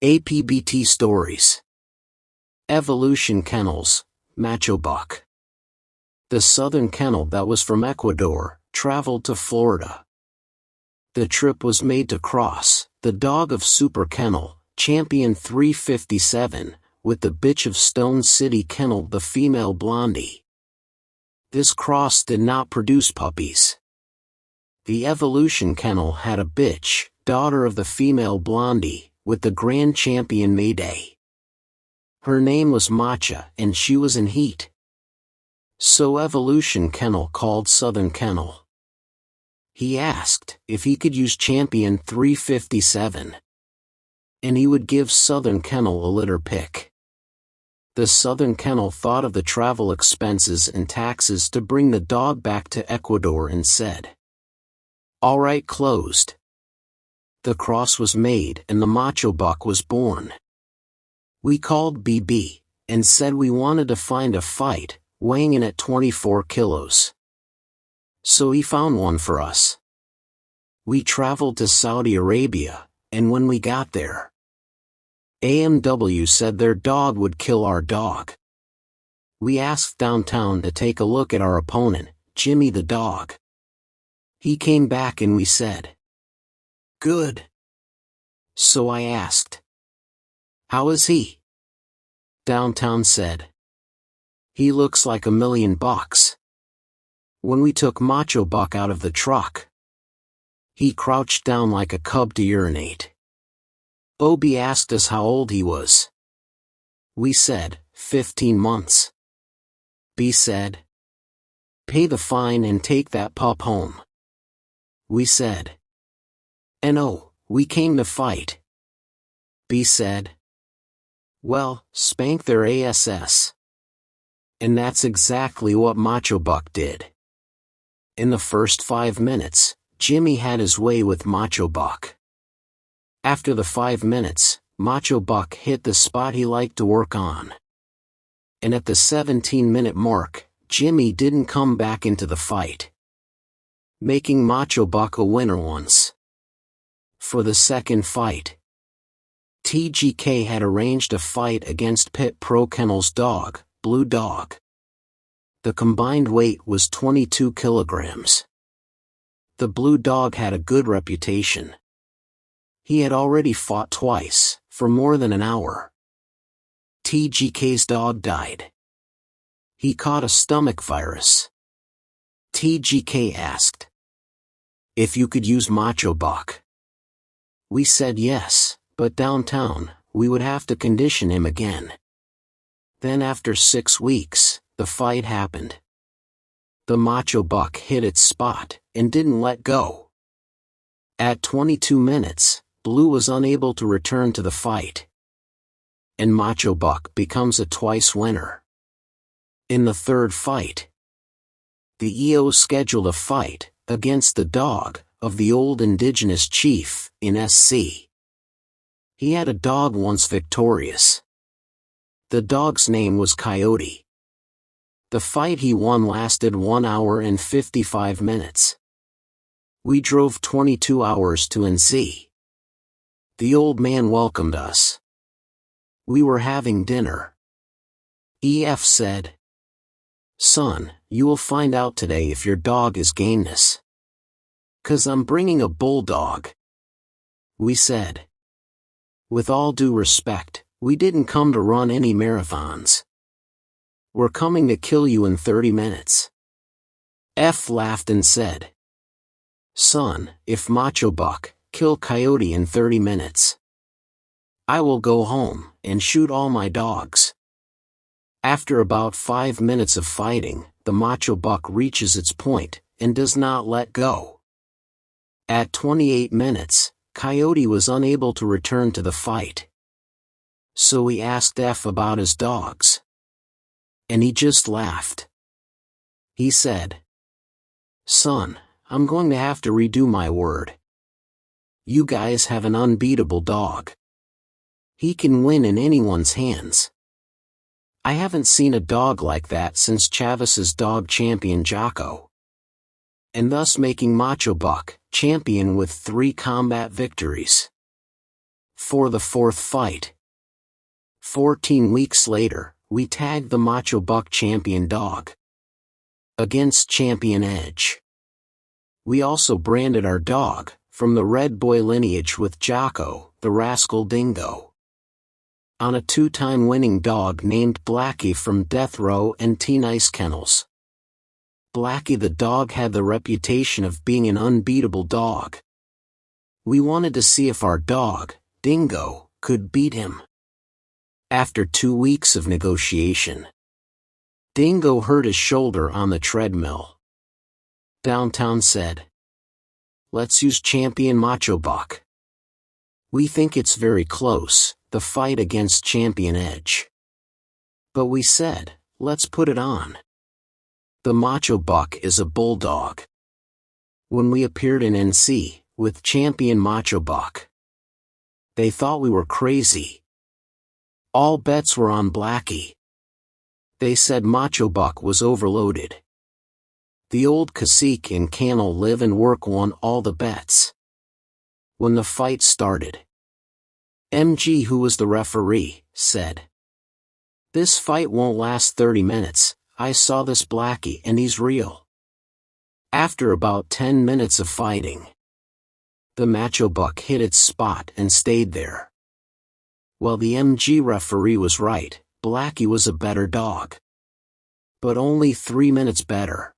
APBT Stories. Evolution Kennels, MACHOBUCK. The southern kennel that was from Ecuador traveled to Florida. The trip was made to cross the dog of Super Kennel, Champion 357, with the bitch of Stone City Kennel, the female Blondie. This cross did not produce puppies. The Evolution Kennel had a bitch, daughter of the female Blondie, with the Grand Champion Mayday. Her name was Matcha, and she was in heat. So Evolution Kennel called Southern Kennel. He asked if he could use Champion 357, and he would give Southern Kennel a litter pick. The Southern Kennel thought of the travel expenses and taxes to bring the dog back to Ecuador and said, "All right, closed." The cross was made and the MACHOBUCK was born. We called BB and said we wanted to find a fight, weighing in at 24 kilos. So he found one for us. We traveled to Saudi Arabia, and when we got there, AMW said their dog would kill our dog. We asked downtown to take a look at our opponent, Jimmy the dog. He came back and we said, "Good." So I asked, "How is he?" Downtown said, "He looks like $1,000,000. When we took MACHOBUCK out of the truck, he crouched down like a cub to urinate. Babi asked us how old he was. We said, 15 months. B said, "Pay the fine and take that pup home." We said, "No, we came to fight." B said, "Well, spank their ass." And that's exactly what MACHOBUCK did. In the first 5 minutes, Jimmy had his way with MACHOBUCK. After the 5 minutes, MACHOBUCK hit the spot he liked to work on. And at the 17-minute mark, Jimmy didn't come back into the fight, making MACHOBUCK a winner once. For the second fight, TGK had arranged a fight against Pit Pro Kennel's dog, Blue Dog. The combined weight was 22 kilograms. The Blue Dog had a good reputation. He had already fought twice, for more than an hour. TGK's dog died. He caught a stomach virus. TGK asked if you could use MACHOBUCK. We said yes, but downtown, we would have to condition him again. Then after 6 weeks, the fight happened. The MACHOBUCK hit its spot, and didn't let go. At 22 minutes, Blue was unable to return to the fight. And MACHOBUCK becomes a twice winner. In the third fight, the EO scheduled a fight against the dog of the old indigenous chief in SC. He had a dog once victorious. The dog's name was Coyote. The fight he won lasted 1 hour and 55 minutes. We drove 22 hours to NC. The old man welcomed us. We were having dinner. EF said, "Son, you will find out today if your dog is Gameness. 'Cause I'm bringing a bulldog." We said, "With all due respect, we didn't come to run any marathons. We're coming to kill you in 30 minutes. F laughed and said, "Son, if MACHOBUCK kill Coyote in 30 minutes, I will go home and shoot all my dogs." After about 5 minutes of fighting, the MACHOBUCK reaches its point and does not let go. At 28 minutes, Coyote was unable to return to the fight. So we asked F about his dogs. And he just laughed. He said, "Son, I'm going to have to redo my word. You guys have an unbeatable dog. He can win in anyone's hands. I haven't seen a dog like that since Chavez's dog Champion Jocko." And thus making MACHOBUCK champion with 3 combat victories. For the fourth fight. 14 weeks later, we tagged the MACHOBUCK champion dog against Champion Edge. We also branded our dog, from the Red Boy lineage, with Jocko, the rascal dingo, on a 2-time winning dog named Blackie from Death Row and T-Nice Kennels. Blackie the dog had the reputation of being an unbeatable dog. We wanted to see if our dog, Dingo, could beat him. After 2 weeks of negotiation, Dingo hurt his shoulder on the treadmill. Downtown said, "Let's use Champion MACHOBUCK. We think it's very close, the fight against Champion Edge." But we said, "Let's put it on." The MACHOBUCK is a bulldog. When we appeared in NC, with Champion MACHOBUCK, they thought we were crazy. All bets were on Blackie. They said MACHOBUCK was overloaded. The old cacique in Canil live and work won all the bets. When the fight started, MG, who was the referee, said, "This fight won't last 30 minutes, I saw this Blackie and he's real." After about 10 minutes of fighting, the MACHOBUCK hit its spot and stayed there. Well, the MG referee was right, Blackie was a better dog. But only 3 minutes better.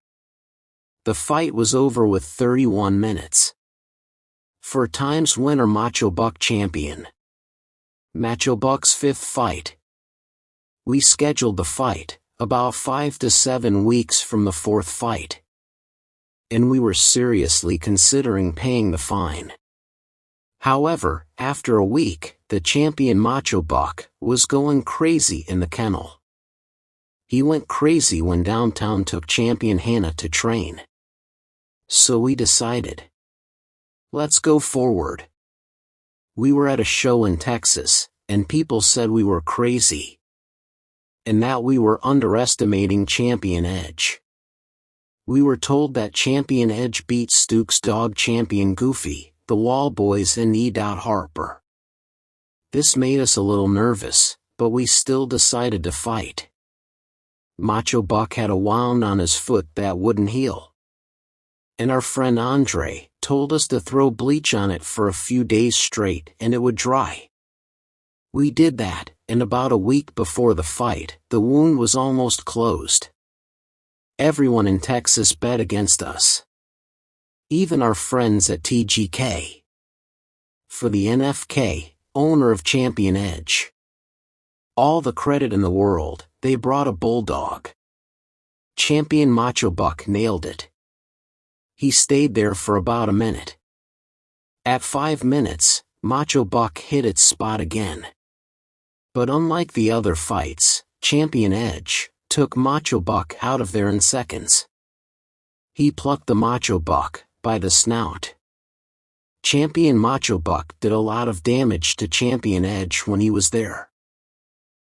The fight was over with 31 minutes. For times winner MACHOBUCK champion. MACHOBUCK's 5th fight. We scheduled the fight about 5 to 7 weeks from the 4th fight. And we were seriously considering paying the fine. However, after a week, the champion MACHOBUCK was going crazy in the kennel. He went crazy when Downtown took Champion Hannah to train. So we decided, let's go forward. We were at a show in Texas, and people said we were crazy, and that we were underestimating Champion Edge. We were told that Champion Edge beat Stuke's dog Champion Goofy, the Wall Boys, and E. Harper. This made us a little nervous, but we still decided to fight. MACHOBUCK had a wound on his foot that wouldn't heal. And our friend Andre told us to throw bleach on it for a few days straight and it would dry. We did that, and about a week before the fight, the wound was almost closed. Everyone in Texas bet against us. Even our friends at TGK. For the NFK, owner of Champion Edge. All the credit in the world, they brought a bulldog. Champion MACHOBUCK nailed it. He stayed there for about a minute. At 5 minutes, MACHOBUCK hit its spot again. But unlike the other fights, Champion Edge took MACHOBUCK out of there in seconds. He plucked the MACHOBUCK by the snout. Champion MACHOBUCK did a lot of damage to Champion Edge when he was there.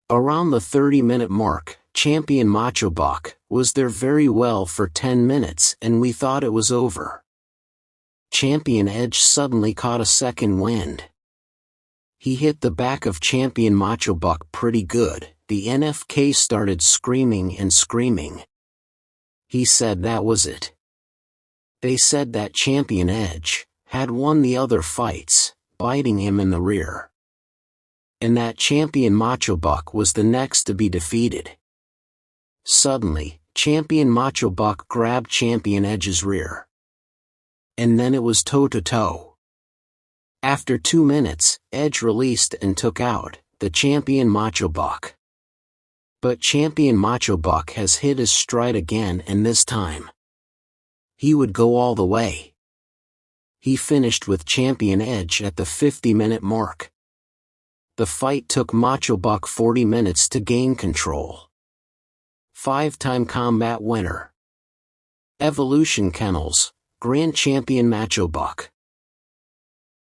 Around the 30-minute mark, Champion MACHOBUCK was there very well for 10 minutes and we thought it was over. Champion Edge suddenly caught a second wind. He hit the back of Champion MACHOBUCK pretty good. The NFK started screaming and screaming. He said that was it. They said that Champion Edge had won the other fights, biting him in the rear. And that Champion MACHOBUCK was the next to be defeated. Suddenly, Champion MACHOBUCK grabbed Champion Edge's rear. And then it was toe-to-toe. After 2 minutes, Edge released and took out the Champion MACHOBUCK. But Champion MACHOBUCK has hit his stride again, and this time, he would go all the way. He finished with Champion Edge at the 50-minute mark. The fight took MACHOBUCK 40 minutes to gain control. 5-time combat winner. Evolution Kennels, Grand Champion MACHOBUCK.